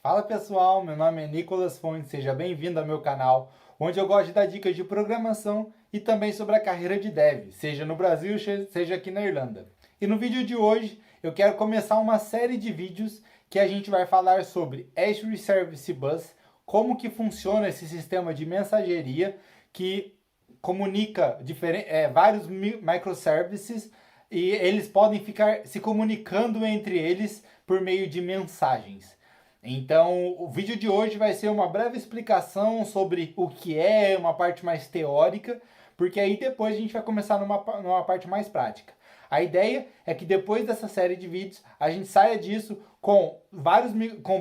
Fala pessoal, meu nome é Nicolas Fontes, seja bem-vindo ao meu canal, onde eu gosto de dar dicas de programação e também sobre a carreira de dev, seja no Brasil, seja aqui na Irlanda. E no vídeo de hoje eu quero começar uma série de vídeos que a gente vai falar sobre Azure Service Bus, como que funciona esse sistema de mensageria que comunica vários microservices e eles podem ficar se comunicando entre eles por meio de mensagens. Então, o vídeo de hoje vai ser uma breve explicação sobre o que é, uma parte mais teórica, porque aí depois a gente vai começar numa parte mais prática. A ideia é que depois dessa série de vídeos a gente saia disso com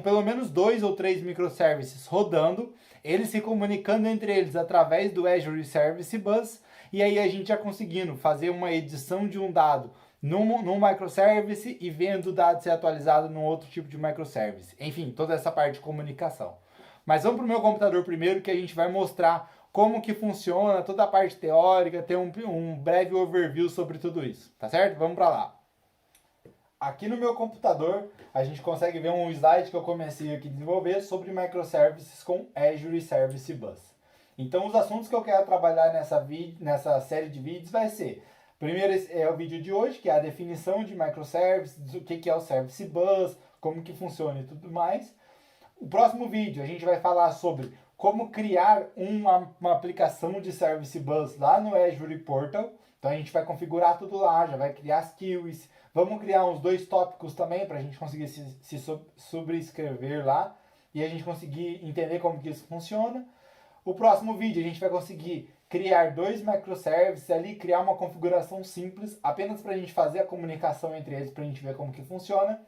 pelo menos 2 ou 3 microservices rodando, eles se comunicando entre eles através do Azure Service Bus, e aí a gente já conseguindo fazer uma edição de um dado num microservice e vendo o dado ser atualizado num outro tipo de microservice. Enfim, toda essa parte de comunicação. Mas vamos para o meu computador primeiro, que a gente vai mostrar como que funciona, toda a parte teórica, ter um breve overview sobre tudo isso, tá certo? Vamos para lá. Aqui no meu computador, a gente consegue ver um slide que eu comecei aqui a desenvolver sobre microservices com Azure Service Bus. Então, os assuntos que eu quero trabalhar nessa série de vídeos vai ser: primeiro é o vídeo de hoje, que é a definição de microservices, o que é o Service Bus, como que funciona e tudo mais. O próximo vídeo a gente vai falar sobre como criar uma aplicação de Service Bus lá no Azure Portal. Então a gente vai configurar tudo lá, já vai criar as queues. Vamos criar uns 2 tópicos também para a gente conseguir se subscrever lá e a gente conseguir entender como que isso funciona. O próximo vídeo a gente vai conseguir criar 2 microservices ali, criar uma configuração simples, apenas para a gente fazer a comunicação entre eles, para a gente ver como que funciona.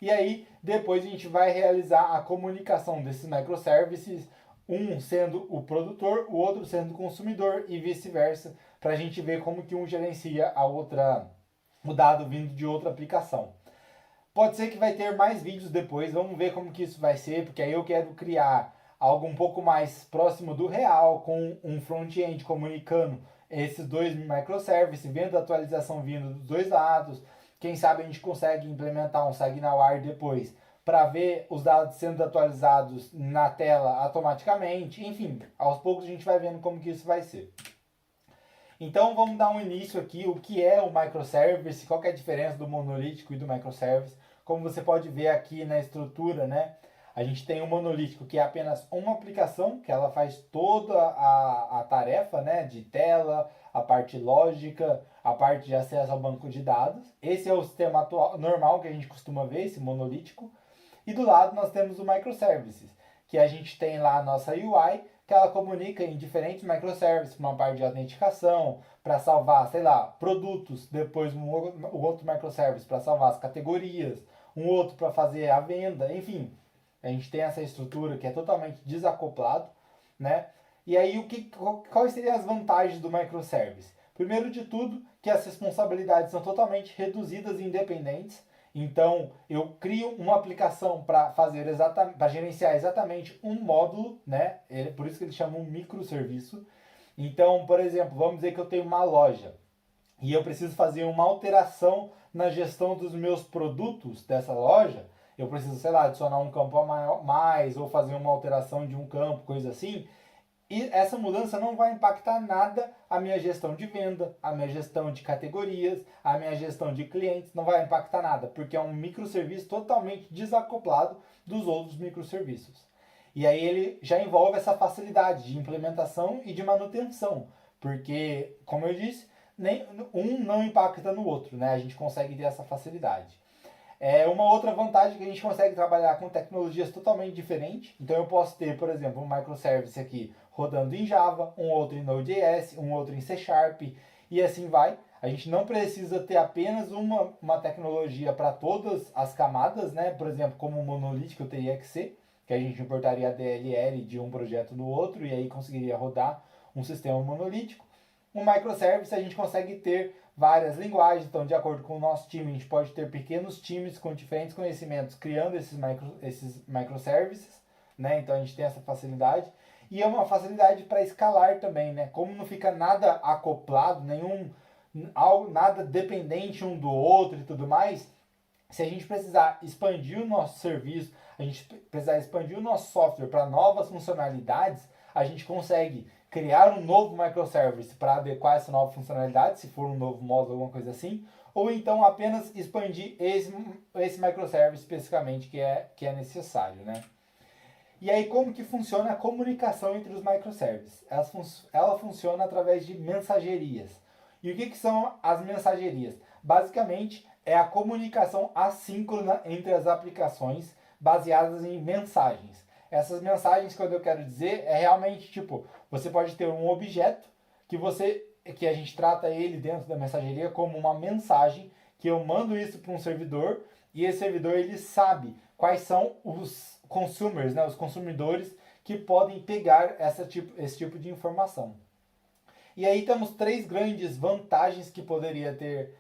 E aí, depois a gente vai realizar a comunicação desses microservices, um sendo o produtor, o outro sendo o consumidor e vice-versa, para a gente ver como que um gerencia o dado vindo de outra aplicação. Pode ser que vai ter mais vídeos depois, vamos ver como que isso vai ser, porque aí eu quero criar algo um pouco mais próximo do real, com um front-end comunicando esses 2 microservices, vendo a atualização vindo dos 2 lados. Quem sabe a gente consegue implementar um SignalWire depois para ver os dados sendo atualizados na tela automaticamente. Enfim, aos poucos a gente vai vendo como que isso vai ser. Então vamos dar um início aqui, o que é o microservice, qual que é a diferença do monolítico e do microservice. Como você pode ver aqui na estrutura, né? A gente tem um monolítico que é apenas uma aplicação, que ela faz toda a tarefa, né, de tela, a parte lógica, a parte de acesso ao banco de dados. Esse é o sistema atual, normal que a gente costuma ver, esse monolítico. E do lado nós temos o microservices, que a gente tem lá a nossa UI, que ela comunica em diferentes microservices, uma parte de autenticação, para salvar, sei lá, produtos, depois um outro microservice para salvar as categorias, um outro para fazer a venda, enfim. A gente tem essa estrutura que é totalmente desacoplado, né? E aí, quais seriam as vantagens do microservice? Primeiro de tudo, que as responsabilidades são totalmente reduzidas e independentes. Então, eu crio uma aplicação para gerenciar exatamente um módulo, né? Por isso que eles chamam um microserviço. Então, por exemplo, vamos dizer que eu tenho uma loja e eu preciso fazer uma alteração na gestão dos meus produtos dessa loja. Eu preciso, sei lá, adicionar um campo a mais ou fazer uma alteração de um campo, coisa assim. E essa mudança não vai impactar nada a minha gestão de venda, a minha gestão de categorias, a minha gestão de clientes, não vai impactar nada, porque é um microserviço totalmente desacoplado dos outros microserviços. E aí ele já envolve essa facilidade de implementação e de manutenção, porque, como eu disse, um não impacta no outro, né? A gente consegue ter essa facilidade. Uma outra vantagem é que a gente consegue trabalhar com tecnologias totalmente diferentes. Então eu posso ter, por exemplo, um microservice aqui rodando em Java, um outro em Node.js, um outro em C Sharp e assim vai. A gente não precisa ter apenas uma tecnologia para todas as camadas, né? Por exemplo, como o monolítico teria que ser, que a gente importaria a DLL de um projeto no outro e aí conseguiria rodar um sistema monolítico. Um microservice a gente consegue ter várias linguagens, então de acordo com o nosso time a gente pode ter pequenos times com diferentes conhecimentos criando esses microservices, né? Então a gente tem essa facilidade e é uma facilidade para escalar também, né? Como não fica nada acoplado, nada dependente um do outro e tudo mais, se a gente precisar expandir o nosso serviço, a gente precisar expandir o nosso software para novas funcionalidades, a gente consegue criar um novo microservice para adequar essa nova funcionalidade, se for um novo módulo, alguma coisa assim, ou então apenas expandir esse microservice especificamente que é necessário, né? E aí, como que funciona a comunicação entre os microservices? Ela funciona através de mensagerias. E o que são as mensagerias? Basicamente, é a comunicação assíncrona entre as aplicações baseadas em mensagens. Essas mensagens, quando eu quero dizer, é realmente tipo, você pode ter um objeto que a gente trata ele dentro da mensageria como uma mensagem, que eu mando isso para um servidor, e esse servidor ele sabe quais são os consumers, né, os consumidores que podem pegar esse tipo de informação. E aí temos três grandes vantagens que poderia ter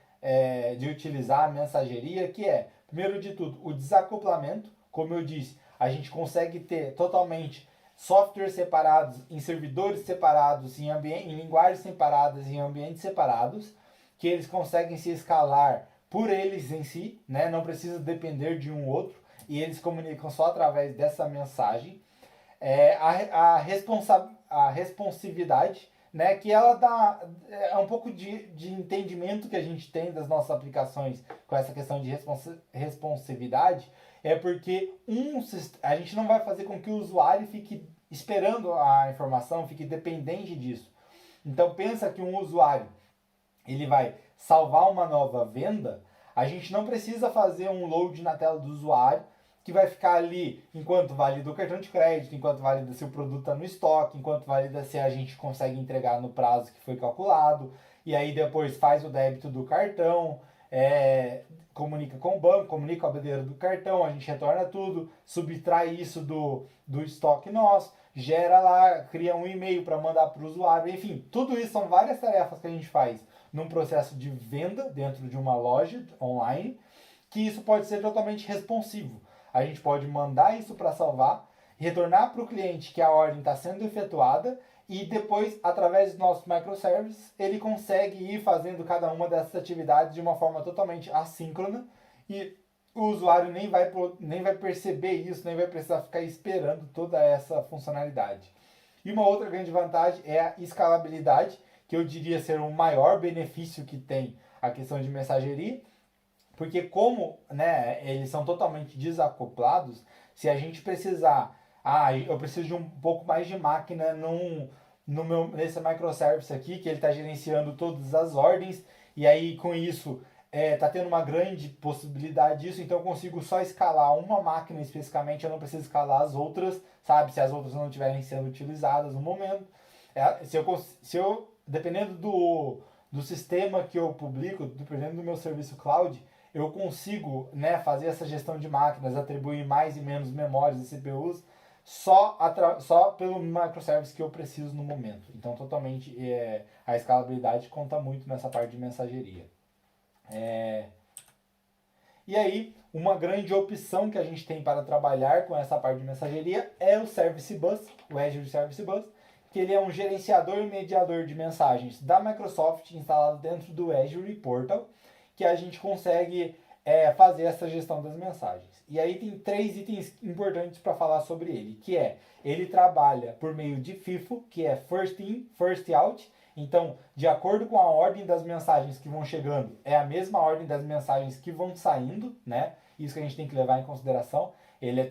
de utilizar a mensageria, que é, primeiro de tudo, o desacoplamento. Como eu disse, a gente consegue ter totalmente softwares separados, em servidores separados, em linguagens separadas, em ambientes separados, que eles conseguem se escalar por eles em si, né? Não precisa depender de um outro, e eles comunicam só através dessa mensagem. A responsividade, né, que ela dá um pouco de entendimento que a gente tem das nossas aplicações com essa questão de responsividade, é porque a gente não vai fazer com que o usuário fique esperando a informação, fique dependente disso. Então pensa que um usuário ele vai salvar uma nova venda, a gente não precisa fazer um load na tela do usuário, que vai ficar ali enquanto valida o cartão de crédito, enquanto valida se o produto está no estoque, enquanto valida se a gente consegue entregar no prazo que foi calculado, e aí depois faz o débito do cartão, comunica com o banco, comunica com a bandeira do cartão, a gente retorna tudo, subtrai isso do estoque nosso, gera lá, cria um e-mail para mandar para o usuário, enfim, tudo isso são várias tarefas que a gente faz num processo de venda dentro de uma loja online, que isso pode ser totalmente responsivo. A gente pode mandar isso para salvar, retornar para o cliente que a ordem está sendo efetuada e depois, através dos nossos microservices, ele consegue ir fazendo cada uma dessas atividades de uma forma totalmente assíncrona e o usuário nem vai perceber isso, nem vai precisar ficar esperando toda essa funcionalidade. E uma outra grande vantagem é a escalabilidade, que eu diria ser o maior benefício que tem a questão de mensageria, porque como, né, eles são totalmente desacoplados, se a gente precisar, eu preciso de um pouco mais de máquina nesse microservice aqui, que ele está gerenciando todas as ordens, e aí com isso está tendo uma grande possibilidade disso, então eu consigo só escalar uma máquina especificamente, eu não preciso escalar as outras, sabe, se as outras não estiverem sendo utilizadas no momento. Se eu dependendo do sistema que eu publico, dependendo do meu serviço cloud, eu consigo, né, fazer essa gestão de máquinas, atribuir mais e menos memórias e CPUs só pelo microservice que eu preciso no momento. Então, totalmente, a escalabilidade conta muito nessa parte de mensageria. E aí, uma grande opção que a gente tem para trabalhar com essa parte de mensageria é o Service Bus, o Azure Service Bus, que ele é um gerenciador e mediador de mensagens da Microsoft instalado dentro do Azure Portal, que a gente consegue fazer essa gestão das mensagens. E aí tem três itens importantes para falar sobre ele, que ele trabalha por meio de FIFO, que é First In, First Out. Então, de acordo com a ordem das mensagens que vão chegando, é a mesma ordem das mensagens que vão saindo, né? Isso que a gente tem que levar em consideração. Ele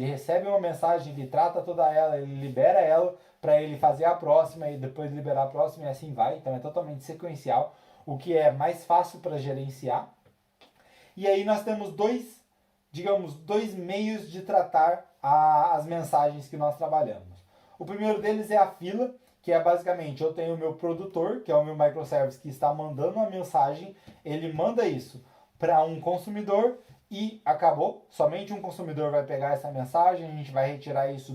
recebe uma mensagem, ele trata toda ela, ele libera ela para ele fazer a próxima e depois liberar a próxima e assim vai. Então é totalmente sequencial, o que é mais fácil para gerenciar. E aí nós temos dois meios de tratar as mensagens que nós trabalhamos. O primeiro deles é a fila, que é basicamente, eu tenho o meu produtor, que é o meu microservice que está mandando uma mensagem, ele manda isso para um consumidor e acabou. Somente um consumidor vai pegar essa mensagem, a gente vai retirar isso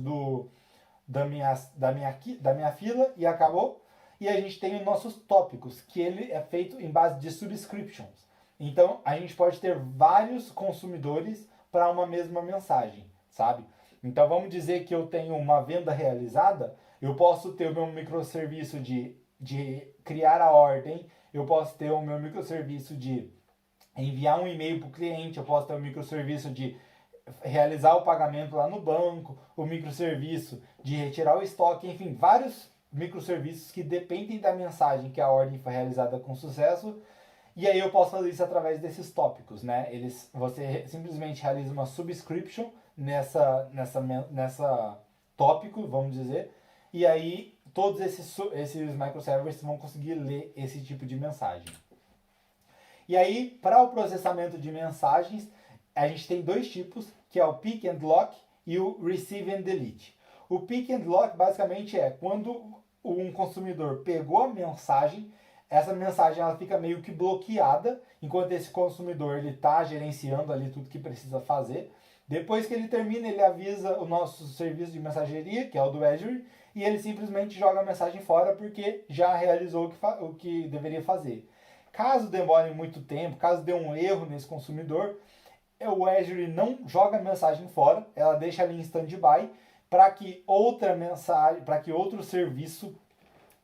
da minha fila e acabou. E a gente tem os nossos tópicos, que ele é feito em base de subscriptions. Então, a gente pode ter vários consumidores para uma mesma mensagem, sabe? Então, vamos dizer que eu tenho uma venda realizada, eu posso ter o meu microserviço de criar a ordem, eu posso ter o meu microserviço de enviar um e-mail para o cliente, eu posso ter o microserviço de realizar o pagamento lá no banco, o microserviço de retirar o estoque, enfim, vários microserviços que dependem da mensagem que a ordem foi realizada com sucesso. E aí eu posso fazer isso através desses tópicos, né? Você simplesmente realiza uma subscription nessa tópico, vamos dizer, e aí todos esses microservices vão conseguir ler esse tipo de mensagem. E aí, para o processamento de mensagens, a gente tem dois tipos, que é o Pick and Lock e o Receive and Delete. O Pick and Lock basicamente é quando um consumidor pegou a mensagem, essa mensagem ela fica meio que bloqueada, enquanto esse consumidor ele está gerenciando ali tudo que precisa fazer. Depois que ele termina, ele avisa o nosso serviço de mensageria, que é o do Azure, e ele simplesmente joga a mensagem fora porque já realizou o que deveria fazer. Caso demore muito tempo, caso dê um erro nesse consumidor, o Azure não joga a mensagem fora, ela deixa ali em stand-by para que outra mensagem, para que outro serviço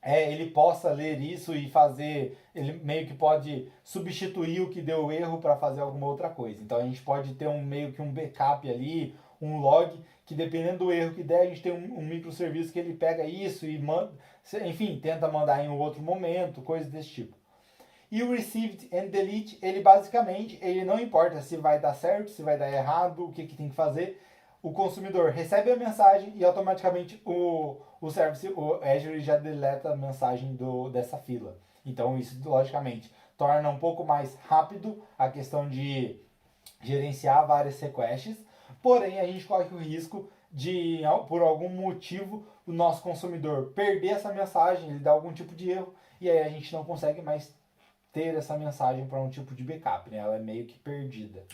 ele possa ler isso e fazer, ele meio que pode substituir o que deu erro para fazer alguma outra coisa. Então a gente pode ter meio que um backup ali, um log, que dependendo do erro que der, a gente tem um microserviço que ele pega isso e manda, enfim, tenta mandar em um outro momento, coisas desse tipo. E o Received and Delete, ele basicamente, ele não importa se vai dar certo, se vai dar errado, o que tem que fazer. O consumidor recebe a mensagem e automaticamente o Azure já deleta a mensagem dessa fila. Então isso, logicamente, torna um pouco mais rápido a questão de gerenciar várias requests, porém a gente corre o risco de, por algum motivo, o nosso consumidor perder essa mensagem, ele dá algum tipo de erro, e aí a gente não consegue mais ter essa mensagem para um tipo de backup, né? Ela é meio que perdida.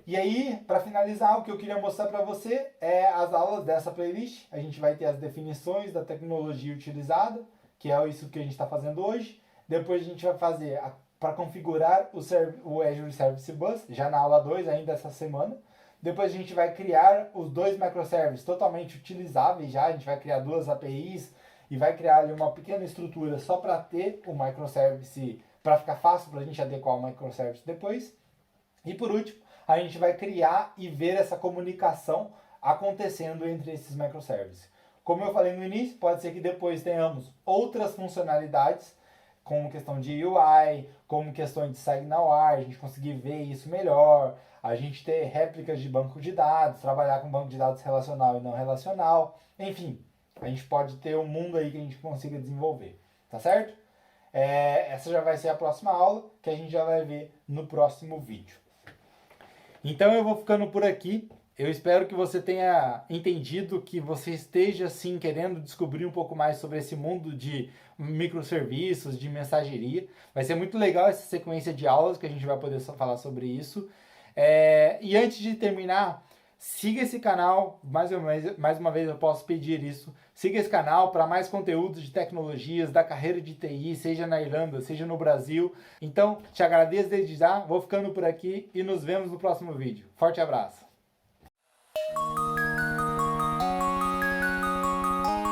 E aí, para finalizar, o que eu queria mostrar para você é as aulas dessa playlist. A gente vai ter as definições da tecnologia utilizada, que é isso que a gente está fazendo hoje. Depois a gente vai fazer para configurar o Azure Service Bus, já na aula 2, ainda essa semana. Depois a gente vai criar os dois microservices totalmente utilizáveis já. A gente vai criar duas APIs e vai criar ali uma pequena estrutura só para ter o microservice, para ficar fácil para a gente adequar o microservice depois. E por último, a gente vai criar e ver essa comunicação acontecendo entre esses microservices. Como eu falei no início, pode ser que depois tenhamos outras funcionalidades, como questão de UI, como questão de SignalR, a gente conseguir ver isso melhor, a gente ter réplicas de banco de dados, trabalhar com banco de dados relacional e não relacional, enfim, a gente pode ter um mundo aí que a gente consiga desenvolver, tá certo? Essa já vai ser a próxima aula, que a gente já vai ver no próximo vídeo. Então eu vou ficando por aqui. Eu espero que você tenha entendido, que você esteja assim querendo descobrir um pouco mais sobre esse mundo de microserviços, de mensageria. Vai ser muito legal essa sequência de aulas que a gente vai poder falar sobre isso. E antes de terminar, siga esse canal, mais uma vez eu posso pedir isso, siga esse canal para mais conteúdos de tecnologias, da carreira de TI, seja na Irlanda, seja no Brasil. Então, te agradeço desde já, vou ficando por aqui e nos vemos no próximo vídeo. Forte abraço!